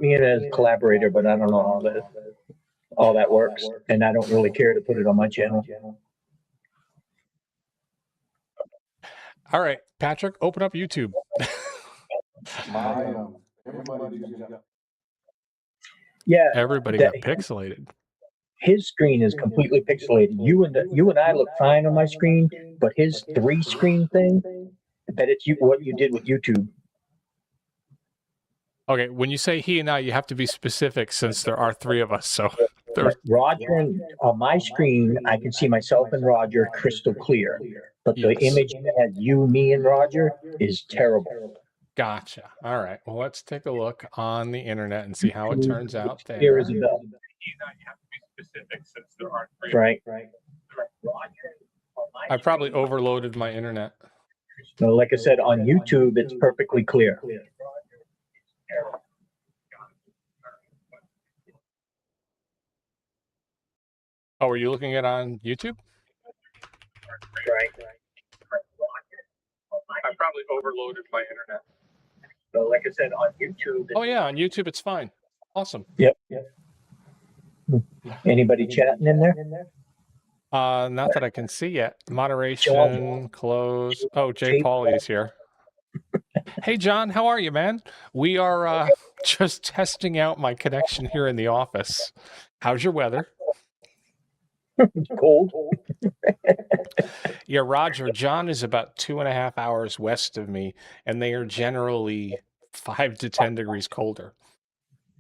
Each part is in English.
me in as a collaborator, but I don't know how all that works, and I don't really care to put it on my channel. All right, Patrick, open up YouTube. Yeah, Everybody got pixelated. his screen is completely pixelated. You and I look fine on my screen, but his 3-screen thing, I bet it's what you did with YouTube. Okay, when you say he and I, you have to be specific since there are 3 of us. So Roger, and on my screen, I can see myself and Roger crystal clear, but the image that has you, me, and Roger is terrible. Gotcha. All right. Well, let's take a look on the internet and see how it turns out there. Here is a bell. Right. I probably overloaded my internet. So like I said, on YouTube, it's perfectly clear. Oh, are you looking at it on YouTube? Right. I probably overloaded my internet. So like I said, on YouTube. Oh yeah, on YouTube it's fine. Awesome. Yep. Anybody chatting in there? Not that I can see yet. Moderation, close. Oh, Jay Pauley's here. Hey, John, how are you, man? We are just testing out my connection here in the office. How's your weather? Cold. Yeah, Roger, John is about 2.5 hours west of me, and they are generally 5 to 10 degrees colder.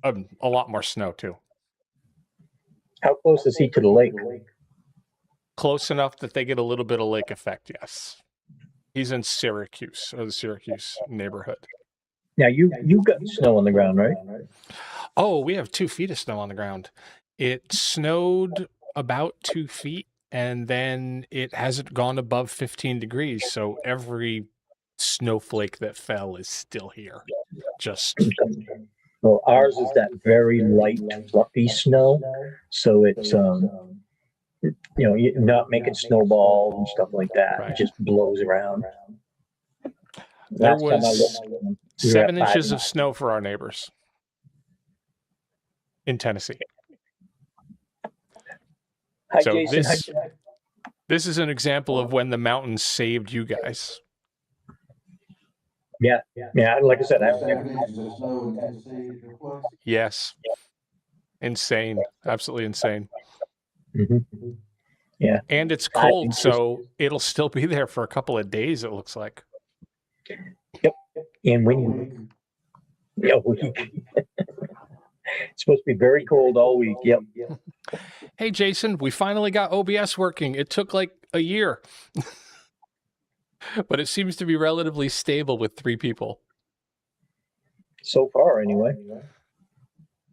A lot more snow, too. How close is he to the lake? Close enough that they get a little bit of lake effect, yes. He's in Syracuse, or the Syracuse neighborhood. Now, you got snow on the ground, right? Oh, we have 2 feet of snow on the ground. It snowed about 2 feet, and then it hasn't gone above 15 degrees, so every snowflake that fell is still here. Just... Well, ours is that very light, fluffy snow, so it's you're not making snowballs and stuff like that. Right. It just blows around. There was 7 inches of snow for our neighbors in Tennessee. Hi, so Jason. this is an example of when the mountains saved you guys. Yeah. Like I said, yes, insane, absolutely insane. Mm-hmm. Yeah, and it's cold, so it'll still be there for a couple of days. It looks like. Yep, and when it's supposed to be very cold all week. Yep. Hey, Jason, we finally got OBS working. It took like a year. But it seems to be relatively stable with 3 people. So far, anyway.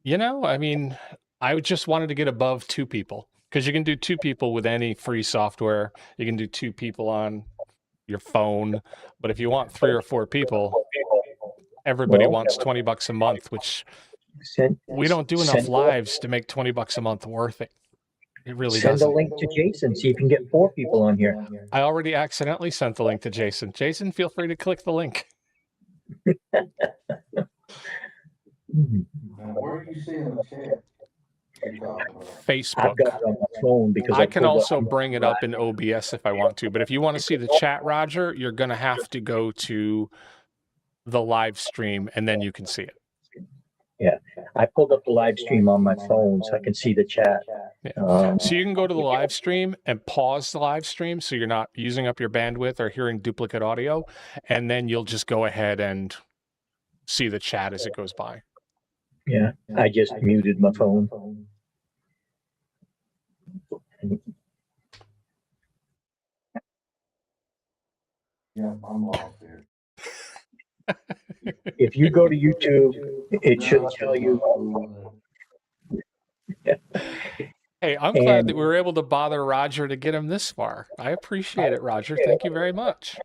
You know, I mean, I just wanted to get above 2 people. Because you can do 2 people with any free software. You can do 2 people on your phone. But if you want 3 or 4 people, everybody wants $20 a month, which we don't do enough lives to make $20 a month worth it. It really doesn't. Send a link to Jason, see if you can get 4 people on here. I already accidentally sent the link to Jason. Jason, feel free to click the link. Where are you seeing the chat? Facebook. I've got it on my phone because I can also bring it up in OBS if I want to. But if you want to see the chat, Roger, you're going to have to go to the live stream and then you can see it. Yeah, I pulled up the live stream on my phone so I can see the chat. Yeah. So you can go to the live stream and pause the live stream so you're not using up your bandwidth or hearing duplicate audio, and then you'll just go ahead and see the chat as it goes by. Yeah, I just muted my phone. Yeah, I'm off there. If you go to YouTube, it should tell you. Hey, I'm glad that we were able to bother Roger to get him this far. I appreciate it, Roger. Thank you very much.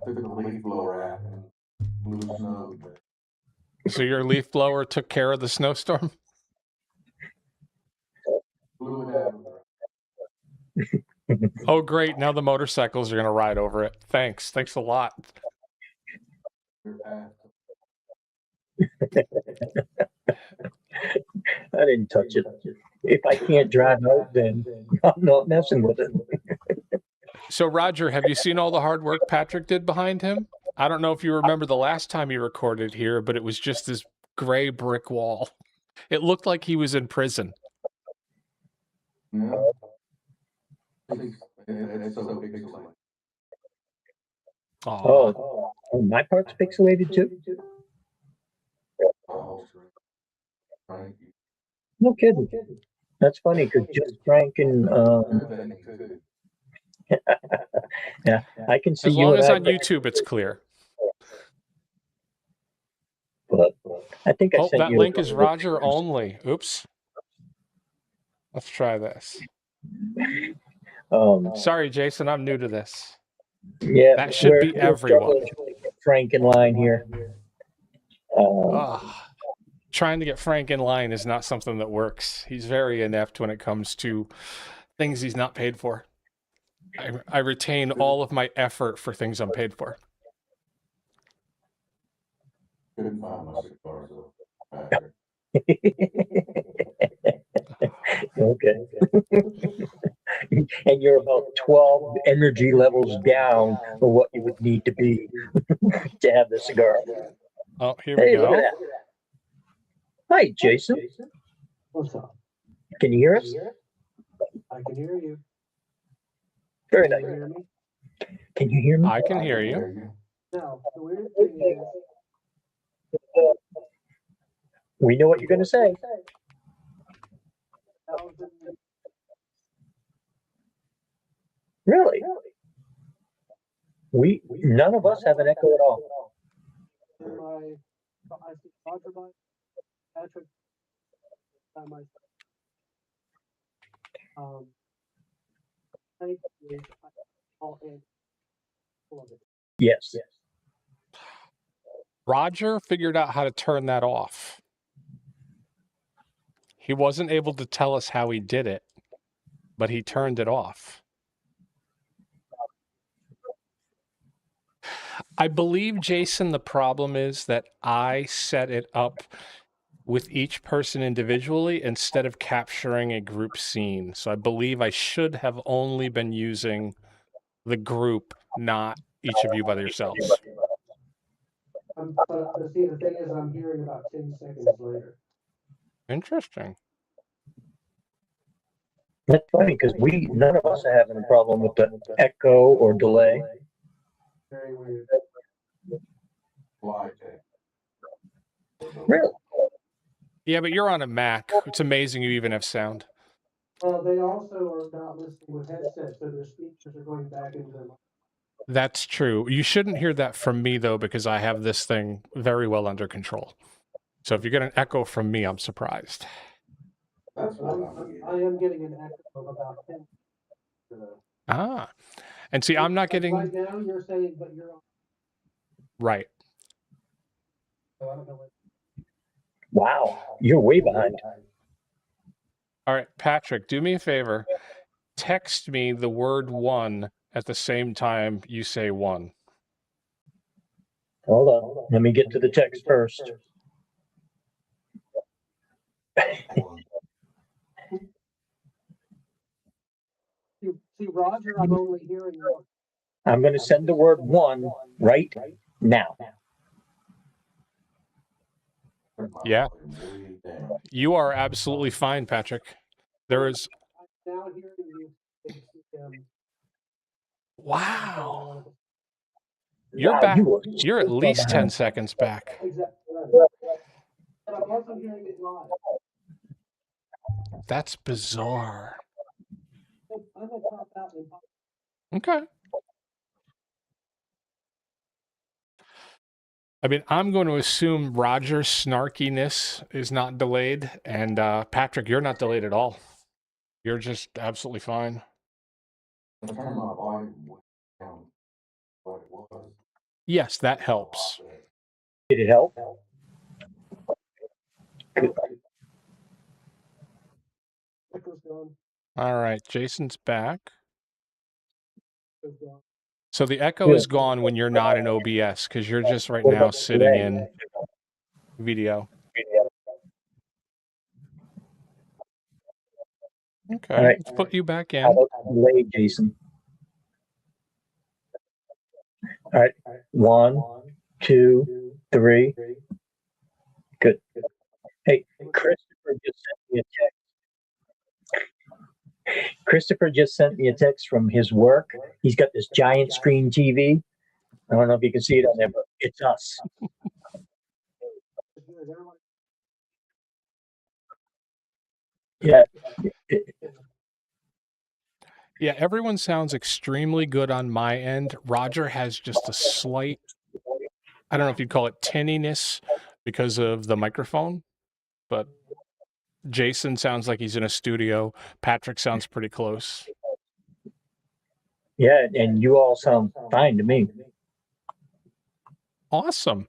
Took a leaf blower out and blew snow. So your leaf blower took care of the snowstorm? Blew it out. Oh, great. Now the motorcycles are going to ride over it. Thanks. Thanks a lot. I didn't touch it. If I can't drive out, then I'm not messing with it. So, Roger, have you seen all the hard work Patrick did behind him? I don't know if you remember the last time he recorded here, but it was just this gray brick wall. It looked like he was in prison. Yeah. It's so pixelated. Aw. Oh, my part's pixelated too? Oh, right. No kidding. That's funny because just Frank and yeah, I can see As you long and as I, on YouTube it's clear. but I think I Oh, sent that you. link is Roger only. Oops. Let's try this. Sorry, Jason, I'm new to this. Yeah, That should be we're everyone. struggling to get Frank in line here. Trying to get Frank in line is not something that works. He's very inept when it comes to things he's not paid for. I retain all of my effort for things I'm paid for. Couldn't find my cigar, so. Okay. And you're about 12 energy levels down for what you would need to be to have the cigar. Oh, here we Hey, go. look at that. Hi, Jason. What's up? Can you hear us? I can hear you. Very Can nice. you hear me? Can you hear me? I can hear you. No, the weird thing is, We know what you're going to say. 1,000 Really? None of us have an echo at all. in my, I see Roger by Patrick by myself. Thank you. All in. Full of it. Yes. Roger figured out how to turn that off. He wasn't able to tell us how he did it, but he turned it off. I believe, Jason, the problem is that I set it up with each person individually instead of capturing a group scene. So I believe I should have only been using the group, not each of you by yourselves. But see, the thing is, I'm hearing about 10 seconds later. Interesting. That's funny because none of us are having a problem with the echo or delay. Very weird. Fly tape. Really? Yeah, but you're on a Mac. It's amazing you even have sound. Well, they also are not listening with headsets, so their speakers are going back into their. That's true. You shouldn't hear that from me, though, because I have this thing very well under control. So if you get an echo from me, I'm surprised. That's what I am getting an echo of about 10. Ah. And see, I'm not getting... Right now, you're saying, but you're on. Right. So I don't know what. Wow, you're way behind. All right, Patrick, do me a favor. Text me the word one at the same time you say one. Hold on, let me get to the text first. See, Roger, I'm only hearing one. I'm going to send the word one right now. Yeah. You are absolutely fine, Patrick. There is... I'm now hearing you. Wow. You're Wow, back. you You're at least 10 seconds back. Exactly. And I'm also hearing it live. That's bizarre. I'm gonna pop out and pop. Okay. I mean, I'm going to assume Roger's snarkiness is not delayed, and Patrick, you're not delayed at all. You're just absolutely fine. Turn my volume down what it was. Yes, that helps. Did it help? Echo's gone. All right, Jason's back. Echo's gone. So the echo Good. is gone when you're not in OBS because you're just right What now about sitting delay? in video. Okay, All right. let's put you back in. How about delay, Jason? All right. 1, 2, 3. Good. Hey, Christopher just sent me a text. Christopher just sent me a text from his work. He's got this giant screen TV. I don't know if you can see it on there, but it's us. Is everyone? Yeah. Yeah, everyone sounds extremely good on my end. Roger has just a slight, I don't know if you'd call it tinniness because of the microphone, but Jason sounds like he's in a studio. Patrick sounds pretty close. Yeah, and you all sound fine to me. Awesome.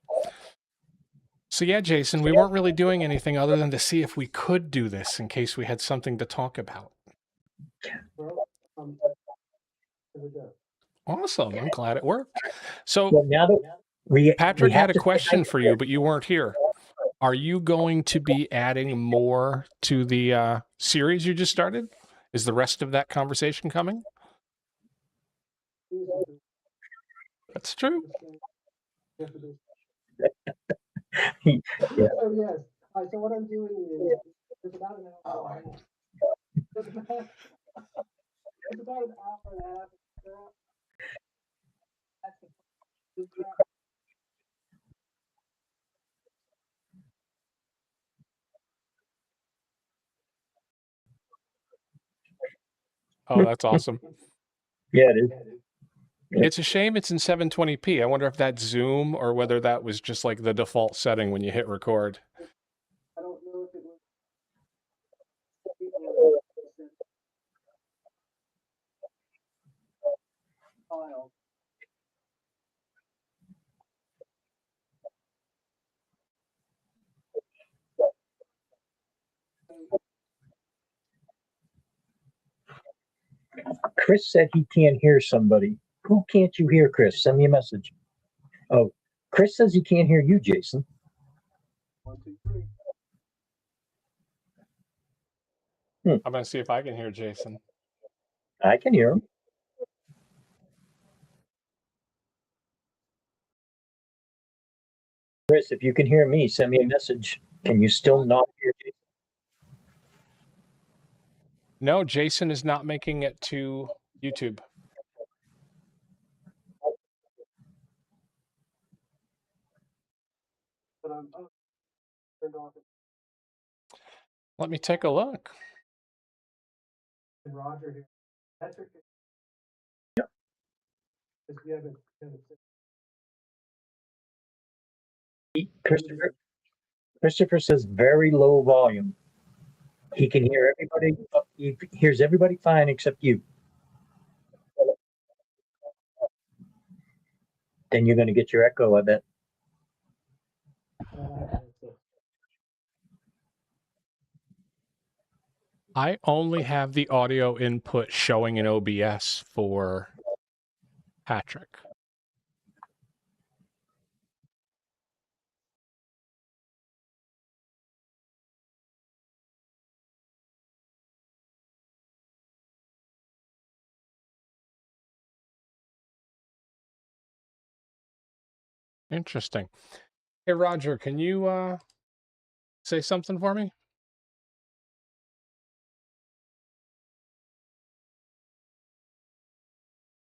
So yeah, Jason, we weren't really doing anything other than to see if we could do this in case we had something to talk about. Well, here we go. Awesome. I'm glad it worked. So Well, now that we Patrick have had a to- question for you, but you weren't here. Are you going to be adding more to the series you just started? Is the rest of that conversation coming? That's true. Yes, it is. Yeah. Oh, yes. All right, so what I'm doing is, there's about an hour. Oh, I- There's about an hour and a half. That's the draft. Oh, that's awesome. Yeah, it is. It's a shame it's in 720p. I wonder if that's Zoom or whether that was just like the default setting when you hit record. I don't know if it was. File. Chris said he can't hear somebody. Who can't you hear, Chris? Send me a message. Oh, Chris says he can't hear you, Jason. 1, 2, 3. I'm going to see if I can hear Jason. I can hear him. Chris, if you can hear me, send me a message. Can you still not hear Jason? No, Jason is not making it to YouTube. But I'm turned off. Let me take a look. And Roger here. Patrick. Yep. Because we haven't. Christopher says very low volume. He can hear everybody. He hears everybody fine except you. Then you're going to get your echo, I bet. I only have the audio input showing in OBS for Patrick. Interesting. Hey, Roger, can you say something for me?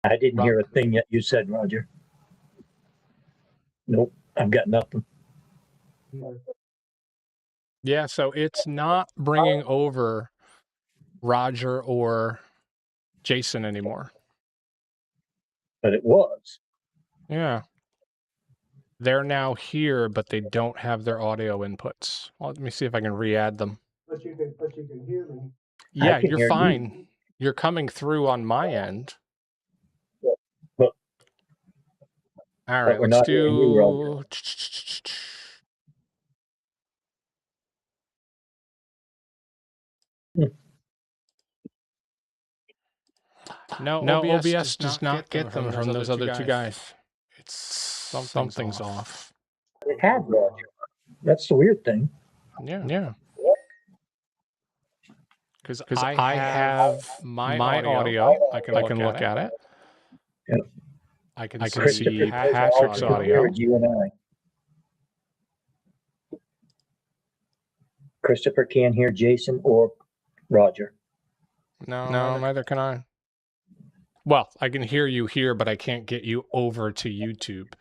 I didn't hear a thing that you said, Roger. Nope, I've got nothing. Yeah, so it's not bringing over Roger or Jason anymore. But it was. Yeah. They're now here, but they don't have their audio inputs. Well, let me see if I can re-add them. But you can hear me. Yeah, can you're hear you. fine. You're coming through on my end. But All right, we're let's not hearing you, Roger. do. No, OBS does not get them from those other two guys. It's something's off. It had Roger. That's the weird thing. Yeah. Because I have my audio. I can look at it. Yep. I can Christopher see says all Patrick's together audio. is you and I. Christopher can't hear Jason or Roger. No, neither can I. Well, I can hear you here, but I can't get you over to YouTube.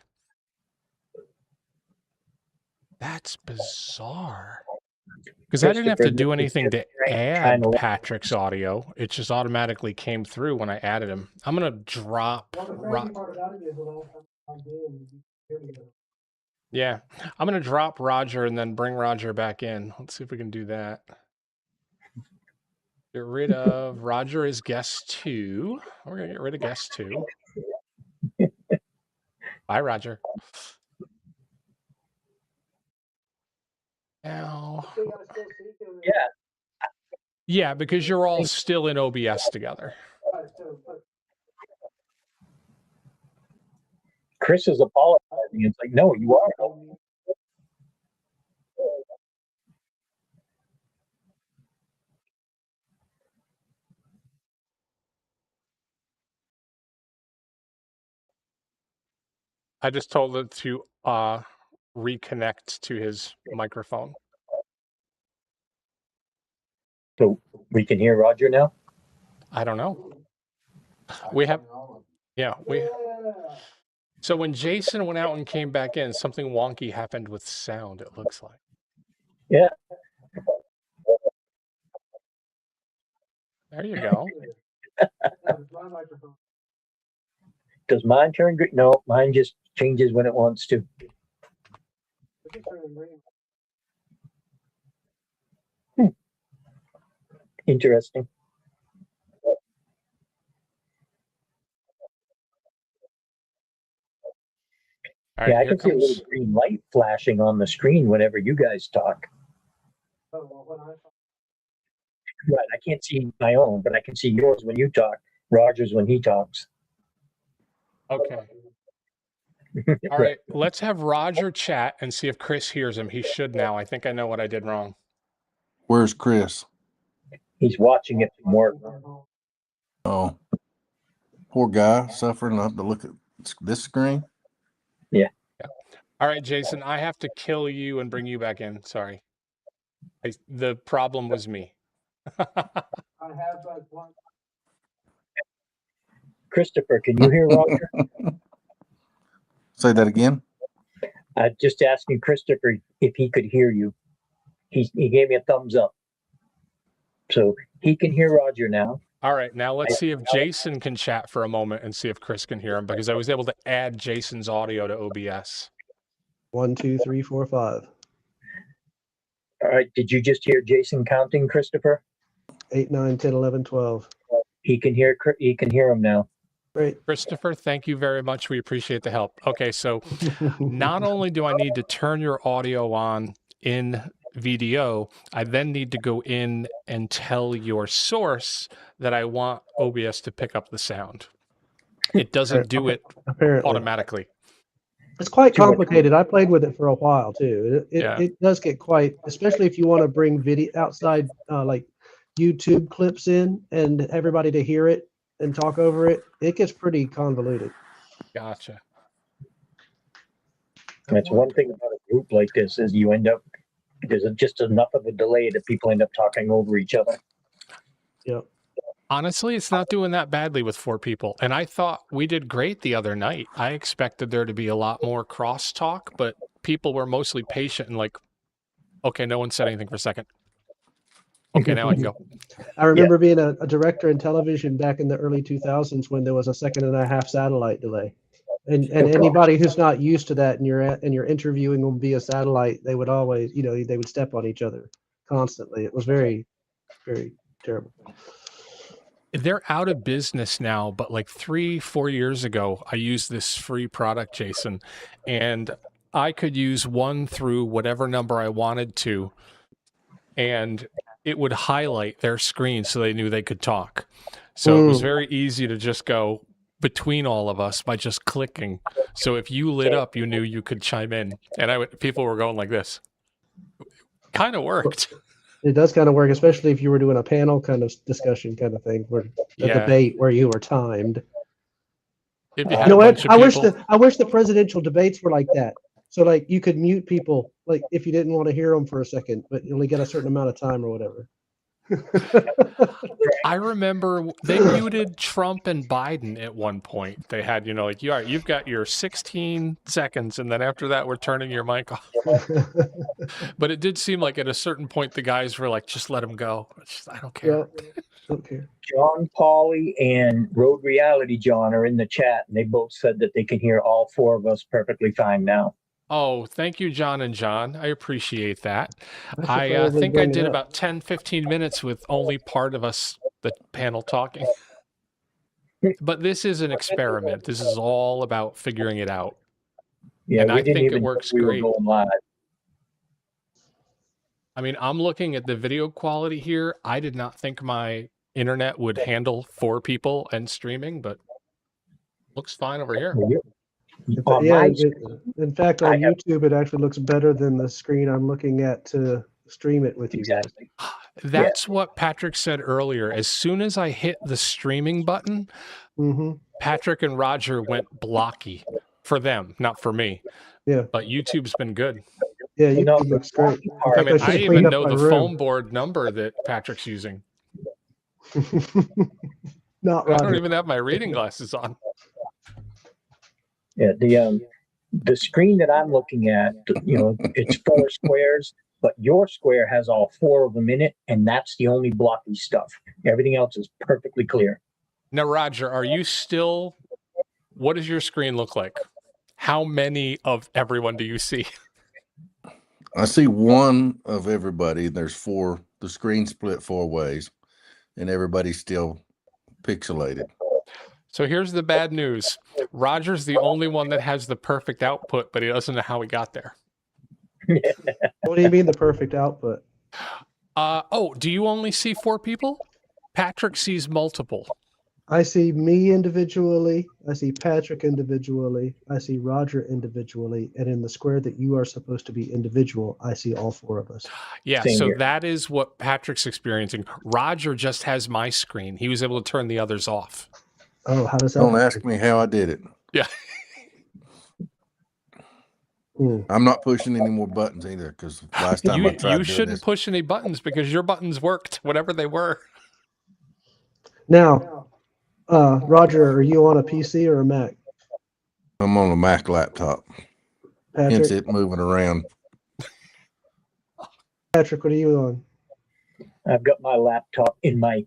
That's bizarre. Because I didn't have to Christopher, do this is anything to just trying add to- Patrick's audio. It just automatically came through when I added him. I'm going to drop... Well, the crazy part about it is when all I'm doing, you hear me. Yeah, I'm going to drop Roger and then bring Roger back in. Let's see if we can do that. Get rid of Roger as guest 2. We're going to get rid of guest 2. Bye, Roger. Now, So you gotta still see him. Yeah. yeah, because you're all still in OBS together. Right, so, but Chris is apologizing. It's like, no, you are. I just told it to reconnect to his microphone. So we can hear Roger now? I don't know. We have, yeah, we. So when Jason went out and came back in, something wonky happened with sound, it looks like. Yeah. There you go. my microphone. Does mine turn green? No, mine just changes when it wants to. It can turn green. Interesting. All right, Yeah, I here can see a comes. little green light flashing on the screen whenever you guys talk. Oh, well, when I Right, I can't see my own, but I can see yours when you talk. Roger's when he talks. Okay. All right, let's have Roger chat and see if Chris hears him. He should now. I think I know what I did wrong. Where's Chris? He's watching it from work. Oh, poor guy suffering. I have to look at this screen. All right, Jason, I have to kill you and bring you back in. Sorry. The problem was me. I have like one. Christopher, can you hear Roger? Say that again. I just asking Christopher if he could hear you. He gave me a thumbs up. So he can hear Roger now. All right, now let's see if Jason can chat for a moment and see if Chris can hear him, because I was able to add Jason's audio to OBS. 1, 2, 3, 4, 5. All right, did you just hear Jason counting, Christopher? 8, 9, 10, 11, 12. He can hear him now. Great. Christopher, thank you very much. We appreciate the help. Okay, so not only do I need to turn your audio on in VDO, I then need to go in and tell your source that I want OBS to pick up the sound. It doesn't do it Apparently. automatically. It's quite complicated. I played with it for a while too. Yeah. It does get quite, especially if you want to bring video outside, like YouTube clips in and everybody to hear it and talk over it. It gets pretty convoluted. Gotcha. That's one thing about a group like this is you end up, there's just enough of a delay that people end up talking over each other. Yep. Honestly, it's not doing that badly with 4 people. And I thought we did great the other night. I expected there to be a lot more crosstalk, but people were mostly patient and like, okay, no one said anything for a second. Okay, now I can go. I remember being a director in television back in the early 2000s when there was a 1.5-second satellite delay. And anybody who's not used to that and you're interviewing them via satellite, they would always, they would step on each other constantly. It was very, very terrible. They're out of business now, but like 3-4 years ago, I used this free product, Jason, and I could use 1 through whatever number I wanted to, and it would highlight their screen so they knew they could talk. So it was very easy to just go between all of us by just clicking. So if you lit up, you knew you could chime in, and people were going like this. kind of worked. It does kind of work, especially if you were doing a panel kind of discussion kind of thing, where a Yeah. debate where you were timed. If you You had know a what? bunch of I wish the presidential debates were like that. So like you could mute people, like if you didn't want to hear them for a second, but you only get a certain amount of time or whatever. I remember they muted Trump and Biden at one point. They had, like, you've got your 16 seconds, and then after that, we're turning your mic off. But it did seem like at a certain point, the guys were like, just let him go. I don't care. Yeah, don't care. John Pauly and Road Reality John are in the chat, and they both said that they can hear all four of us perfectly fine now. Oh, thank you, John and John. I appreciate that. should I probably think I bring it did up. about 10, 15 minutes with only part of us, the panel, talking. But this is an experiment. This is all about figuring it out. Yeah, And we I didn't think it even know works we were great. going live. I mean, I'm looking at the video quality here. I did not think my internet would handle 4 people and streaming, but looks fine over here. On Yeah, my in fact, I on have- YouTube, it actually looks better than the screen I'm looking at to stream it with you guys. Exactly. That's what Patrick said earlier. As soon as I hit the streaming button, Mm-hmm. Patrick and Roger went blocky for them, not for me. Yeah. But YouTube's been good. Yeah, You know, YouTube looks great. In I I fact, mean, should've I cleaned even up know my the room. phone board number that Patrick's using. Not I don't Roger. even have my reading glasses on. Yeah, the screen that I'm looking at, it's 4 squares, but your square has all 4 of them in it, and that's the only blocky stuff. Everything else is perfectly clear. Now, Roger, are you still, what does your screen look like? How many of everyone do you see? I see one of everybody. There's 4. The screen split 4 ways, and everybody's still pixelated. So here's the bad news. Roger's the only one that has the perfect output, but he doesn't know how he got there. What do you mean the perfect output? Do you only see 4 people? Patrick sees multiple. I see me individually. I see Patrick individually. I see Roger individually. And in the square that you are supposed to be individual, I see all 4 of us. Yeah, Same so here. that is what Patrick's experiencing. Roger just has my screen. He was able to turn the others off. Oh, how does that Don't work? ask me how I did it. Yeah. Hmm. I'm not pushing any more buttons either, because last time I tried You doing shouldn't this, push any buttons because your buttons worked, whatever they were. Now, Roger, are you on a PC or a Mac? I'm on a Mac laptop. Hence Patrick, it moving around. Patrick, what are you on? I've got my laptop in my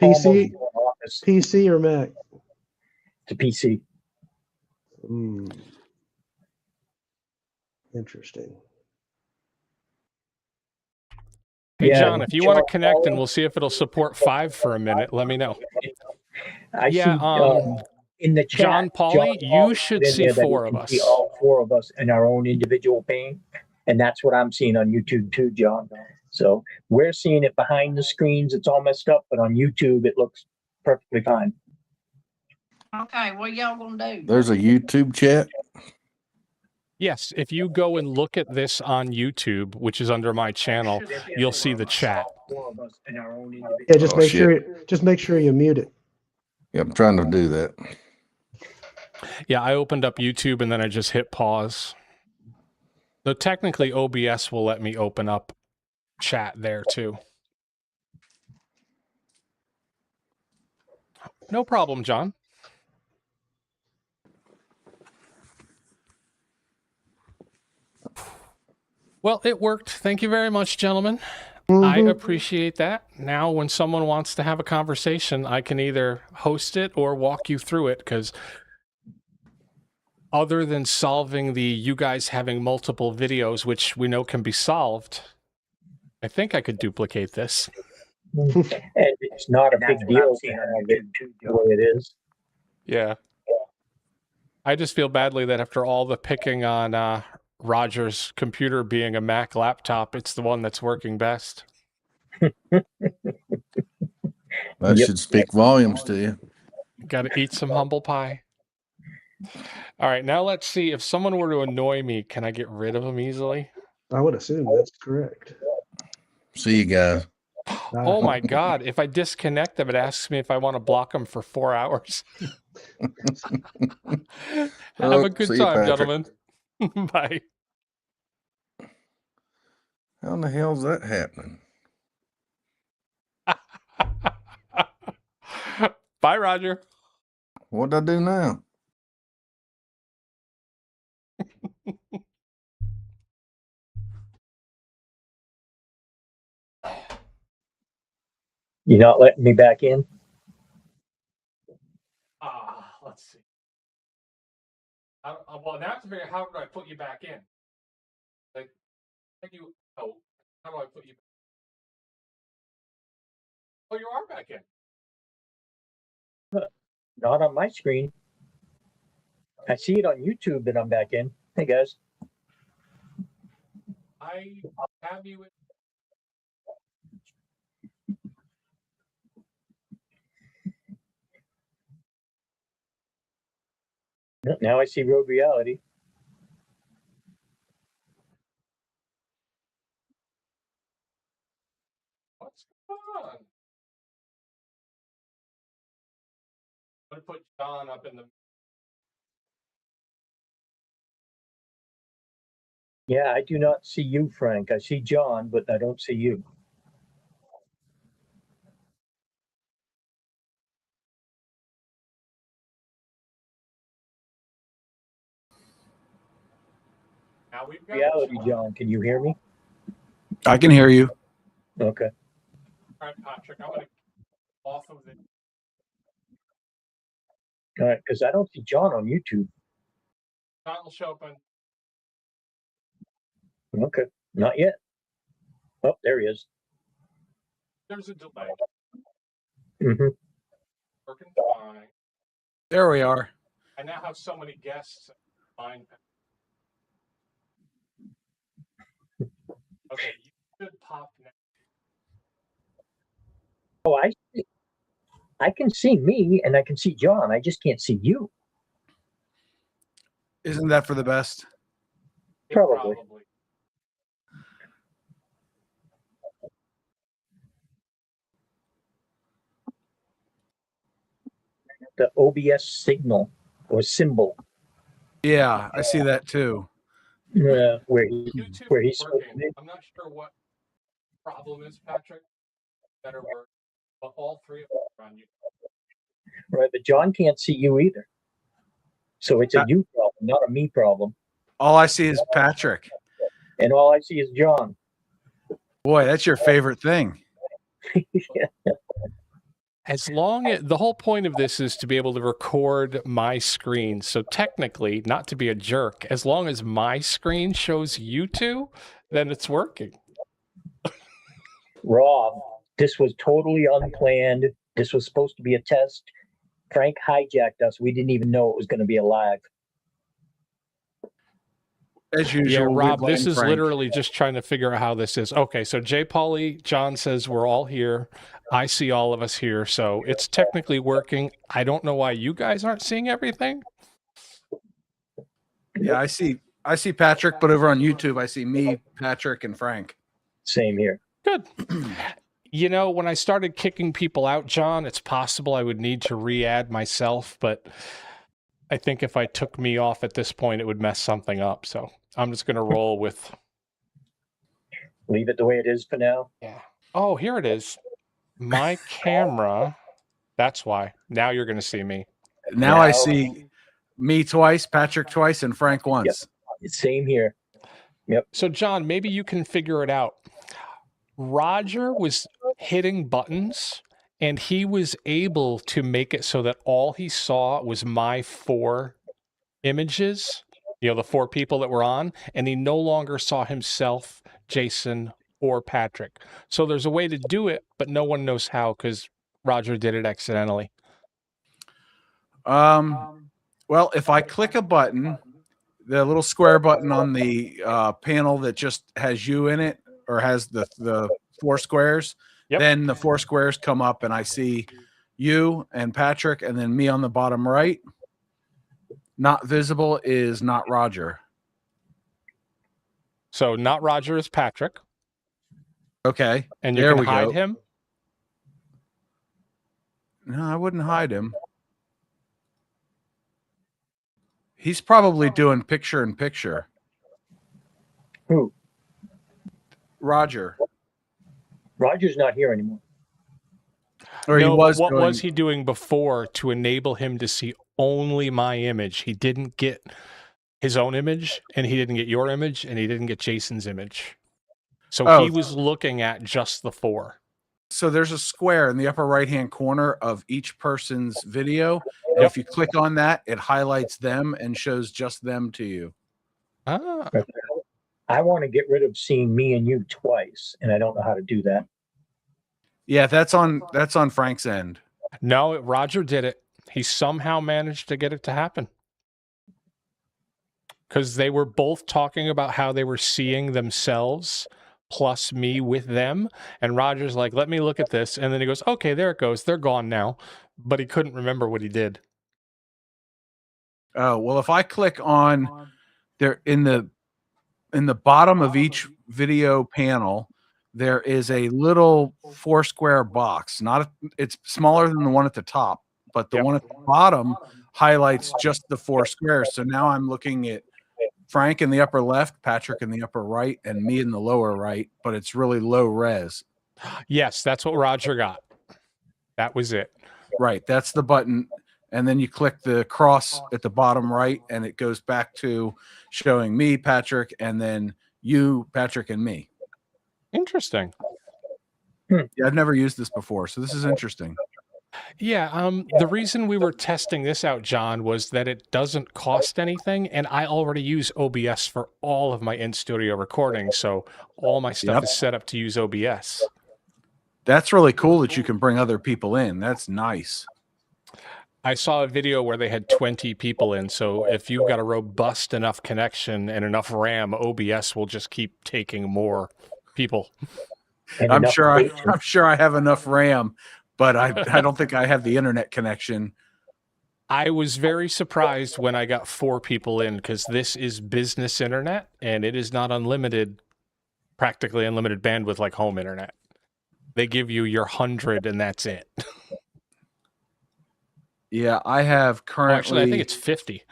PC, almost office. PC or Mac? It's a PC. Hmm. Interesting. Hey, Yeah, John, if you want John to connect and Pauly. we'll see if it'll support 5 for a minute, let me know. I Yeah, see in the chat, John Pauly, you Pauly should put in see there that he 4 of can see us. all 4 of us in our own individual pane, and that's what I'm seeing on YouTube too, John. So we're seeing it behind the screens. It's all messed up, but on YouTube it looks perfectly fine. Okay, what y'all gonna do? There's a YouTube chat. Yes, if you go and look at this on YouTube, which is under my channel, you'll see the chat. 4 of us in our own individual. Yeah, just Oh, make sure you mute it. Yeah, I'm trying to do that. Yeah, I opened up YouTube and then I just hit pause. So technically OBS will let me open up chat there too. No problem, John. Well, it worked. Thank you very much, gentlemen. I Mhm. appreciate that. Now, when someone wants to have a conversation, I can either host it or walk you through it, because other than solving the you guys having multiple videos, which we know can be solved, I think I could duplicate this. And it's not a big deal to have it the way it is. Yeah. I just feel badly that after all the picking on Roger's computer being a Mac laptop, it's the one that's working best. That Yep. should speak volumes to you. Got to eat some humble pie. All right, now let's see. If someone were to annoy me, can I get rid of them easily? I would assume that's correct. See you guys. Oh my God. If I disconnect them, it asks me if I want to block them for 4 hours. Have a good See you, time, Patrick. gentlemen. Bye. How in the hell's that happening? Bye, Roger. What'd I do now? You're not letting me back in? Let's see. Well, now I have to figure out how do I put you back in? Like, how do I put you? Oh, you are back in. Not on my screen. I see it on YouTube that I'm back in. Hey, guys. I have you. Now I see Road Reality. What's going on? I'm gonna put John up in the. Yeah, I do not see you, Frank. I see John, but I don't see you. Now we've got Reality, John, can you hear me? I can hear you. Okay. All right, Patrick, I'm gonna off of it. All right, because I don't see John on YouTube. John will show up on. Okay, not yet. Oh, there he is. There's a delay. Mm-hmm. Working fine. There we are. I now have so many guests. Fine. Okay, you should pop now. Oh, I see. I can see me and I can see John. I just can't see you. Isn't that for the best? Probably. The OBS signal or symbol. Yeah, I see that too. Where YouTube where he's is supposed to working. be. I'm not sure what problem is, Patrick. Better work. But all three of them are on YouTube. Right, but John can't see you either. So it's a you problem, not a me problem. All I see is Patrick. And all I see is John. Boy, that's your favorite thing. As long as the whole point of this is to be able to record my screen. So technically, not to be a jerk, as long as my screen shows you two, then it's working. Rob, this was totally unplanned. This was supposed to be a test. Frank hijacked us. We didn't even know it was going to be alive. As usual. Yeah, we Rob, blame this is Frank. literally just trying to figure out how this is. Okay, so Jay Pauly, John says we're all here. I see all of us here. So it's technically working. I don't know why you guys aren't seeing everything. Yeah, I see Patrick, but over on YouTube, I see me, Patrick, and Frank. Same here. Good. You know, when I started kicking people out, John, it's possible I would need to re-add myself, but I think if I took me off at this point, it would mess something up. So I'm just going to roll with. Leave it the way it is for now. Yeah. Oh, here it is. My camera. That's why. Now you're going to see me. Now I see me twice, Patrick twice, and Frank once. Yep. Same here. Yep. So, John, maybe you can figure it out. Roger was hitting buttons and he was able to make it so that all he saw was my 4 images, you know, the 4 people that were on, and he no longer saw himself, Jason, or Patrick. So there's a way to do it, but no one knows how because Roger did it accidentally. Well, if I click a button, the little square button on the panel that just has you in it, or has the 4 squares, Yep. Then the 4 squares come up and I see you and Patrick and then me on the bottom right. Not visible is not Roger. So not Roger is Patrick. Okay. And you There can we hide go. him. No, I wouldn't hide him. He's probably doing picture in picture. Who? Roger. Roger's not here anymore. Or he No, was but what doing, was he doing before to enable him to see only my image? He didn't get his own image, and he didn't get your image, and he didn't get Jason's image. So Oh. he was looking at just the 4. So there's a square in the upper right-hand corner of each person's video. And Yep. if you click on that, it highlights them and shows just them to you. Ah, I want to get rid of seeing me and you twice, and I don't know how to do that. Yeah, that's on Frank's end. no, Roger did it. He somehow managed to get it to happen. Because they were both talking about how they were seeing themselves plus me with them. And Roger's like, let me look at this. And then he goes, okay, there it goes. They're gone now. But he couldn't remember what he did. Oh, well, if I click on there in the bottom of each video panel, there is a little 4 square box. It's smaller than the one at the top, but the Yep. one at the bottom highlights just the 4 squares. So now I'm looking at Frank in the upper left, Patrick in the upper right, and me in the lower right, but it's really low res. Yes, that's what Roger got. That was it. Right, that's the button. And then you click the cross at the bottom right, and it goes back to showing me, Patrick, and then you, Patrick, and me. Interesting. Yeah, I've never used this before, so this is interesting. Yeah, the reason we were testing this out, John, was that it doesn't cost anything, and I already use OBS for all of my in-studio recordings, so all my stuff Yep. is set up to use OBS. That's really cool that you can bring other people in. That's nice. I saw a video where they had 20 people in, so if you've got a robust enough connection and enough RAM, OBS will just keep taking more people. And I'm enough sure weight. I have enough RAM, but I don't think I have the internet connection. I was very surprised when I got 4 people in because this is business internet and it is not unlimited, practically unlimited bandwidth like home internet. They give you your 100 and that's it. Yeah, I have Oh, currently. actually, I think it's 50.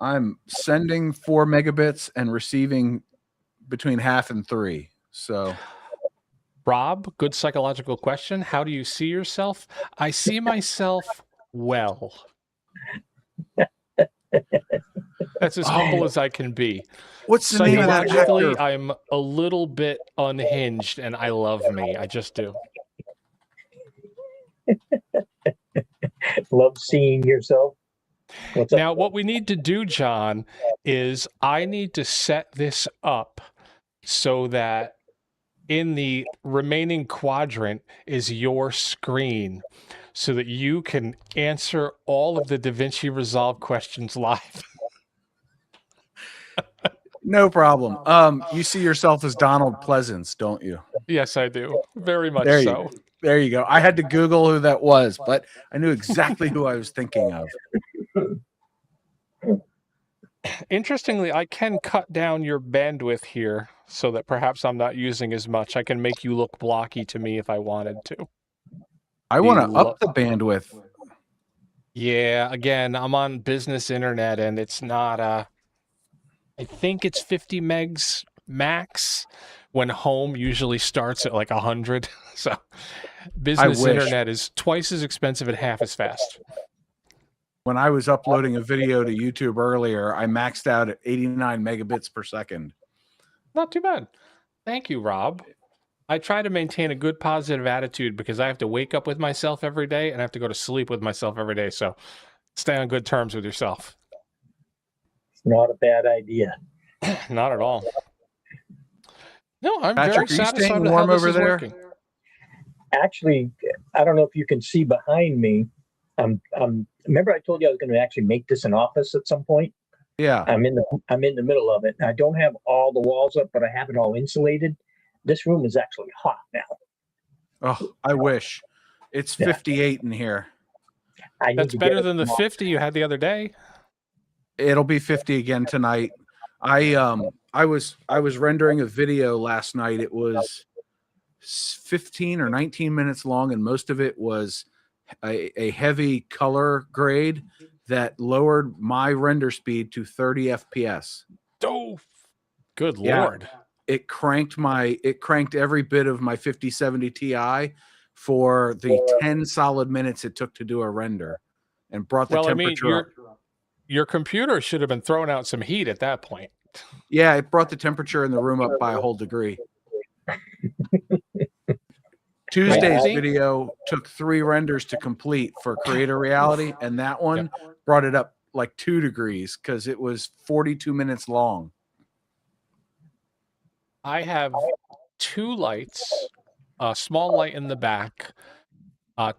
I'm sending 4 megabits and receiving between 0.5 and 3. So, Rob, good psychological question. How do you see yourself? I see myself well. That's as humble as I can be. what's the name of that Psychologically, actor? I'm a little bit unhinged and I love me. I just do. Love seeing yourself. What's up? Now, what we need to do, John, is I need to set this up so that in the remaining quadrant is your screen so that you can answer all of the DaVinci Resolve questions live. No problem. You see yourself as Donald Pleasance, don't you? Yes, I do. Very much There you so. There you go. I had to Google who that was, but I knew exactly who I was thinking of. Interestingly, I can cut down your bandwidth here so that perhaps I'm not using as much. I can make you look blocky to me if I wanted to. I want to You up the bandwidth. Yeah, again, I'm on business internet and it's not I think it's 50 megs max when home usually starts at like 100. So business wish. internet is twice as expensive and half as fast. When I was uploading a video to YouTube earlier, I maxed out at 89 megabits per second. Not too bad. Thank you, Rob. I try to maintain a good positive attitude because I have to wake up with myself every day and I have to go to sleep with myself every day. So stay on good terms with yourself. It's not a bad idea. Not at all. No, I'm Patrick, very are you satisfied staying with how warm this over is there? working. Actually, I don't know if you can see behind me. Remember I told you I was going to actually make this an office at some point? Yeah. I'm in the middle of it. I don't have all the walls up, but I have it all insulated. This room is actually hot now. Oh, I wish. It's Yeah. 58 in here. I need That's to better get it than the tomorrow. 50 you had the other day. It'll be 50 again tonight. I was rendering a video last night. It was 15 or 19 minutes long, and most of it was a heavy color grade that lowered my render speed to 30 FPS. Oh, good Yeah. Lord. It cranked every bit of my 5070 Ti for the 10 solid minutes it took to do a render, and brought the Well, I mean, temperature up. your computer should have been throwing out some heat at that point. Yeah, it brought the temperature in the room up by a whole degree. Tuesday's video took 3 renders to complete for Creator Reality, and that one brought it up like 2 degrees because it was 42 minutes long. I have 2 lights, a small light in the back,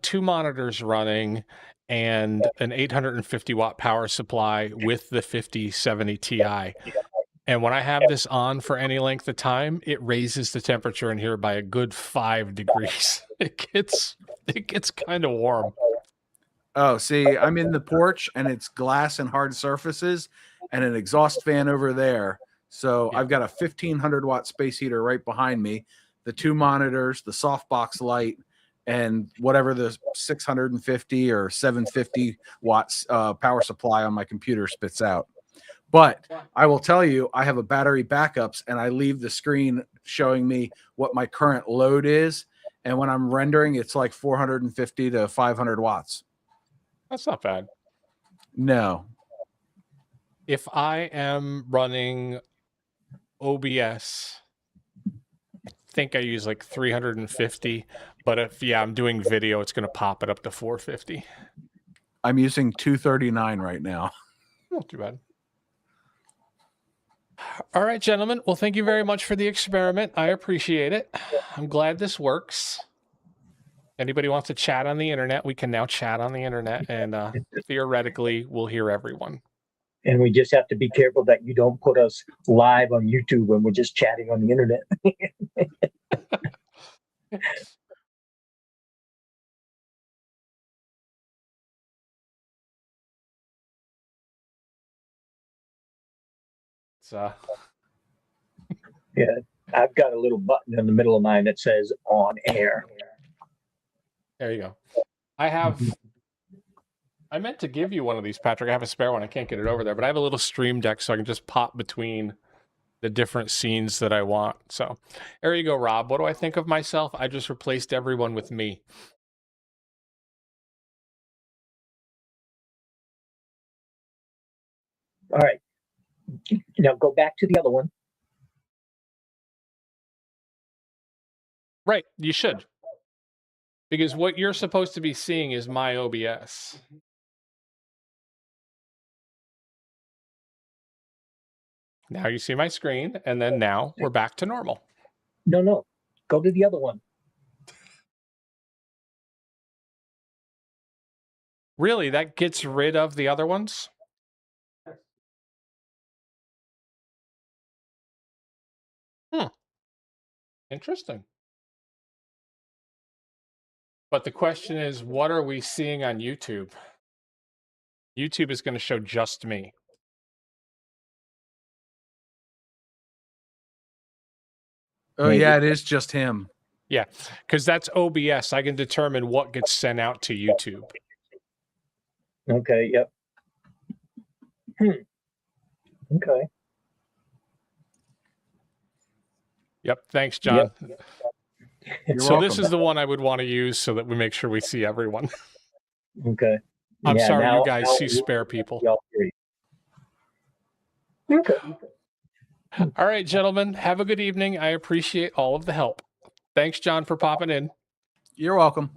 2 monitors running, and an 850 watt power supply with the 5070 Ti. And when I have this on for any length of time, it raises the temperature in here by a good 5 degrees. It gets kind of warm. Oh, see, I'm in the porch and it's glass and hard surfaces and an exhaust fan over there. So I've got a 1500 watt space heater right behind me, the 2 monitors, the softbox light, and whatever the 650 or 750 watts power supply on my computer spits out. But I will tell you, I have a battery backups, and I leave the screen showing me what my current load is. And when I'm rendering, it's like 450 to 500 watts. That's not bad. No. If I am running OBS, I think I use like 350. But if I'm doing video, it's going to pop it up to 450. I'm using 239 right now. Not too bad. All right, gentlemen. Well, thank you very much for the experiment. I appreciate it. I'm glad this works. Anybody wants to chat on the internet, we can now chat on the internet, and theoretically, we'll hear everyone. And we just have to be careful that you don't put us live on YouTube when we're just chatting on the internet. Yeah, I've got a little button in the middle of mine that says on air. There you go. I meant to give you one of these, Patrick. I have a spare one. I can't get it over there, but I have a little stream deck so I can just pop between the different scenes that I want. So there you go, Rob. What do I think of myself? I just replaced everyone with me. All right. Now go back to the other one. Right. You should. Because what you're supposed to be seeing is my OBS. Now you see my screen, and then now we're back to normal. No. Go to the other one. Really? That gets rid of the other ones? Interesting. But the question is, what are we seeing on YouTube? YouTube is going to show just me. Oh, yeah, it is just him. Yeah, because that's OBS. I can determine what gets sent out to YouTube. Okay, yep. Okay. Yep, thanks, John. Yep. So this is the one I would want to use so that we make sure we see everyone. Okay. I'm sorry, now- you guys now see we- spare people. we all agree. Okay. All right, gentlemen, have a good evening. I appreciate all of the help. Thanks, John, for popping in. You're welcome.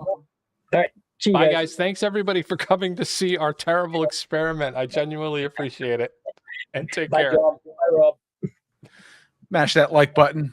See you Bye, guys. Thanks, everybody, for coming to see our terrible experiment. I genuinely appreciate it. And take Bye, care. John. Bye, Rob. Mash that like button.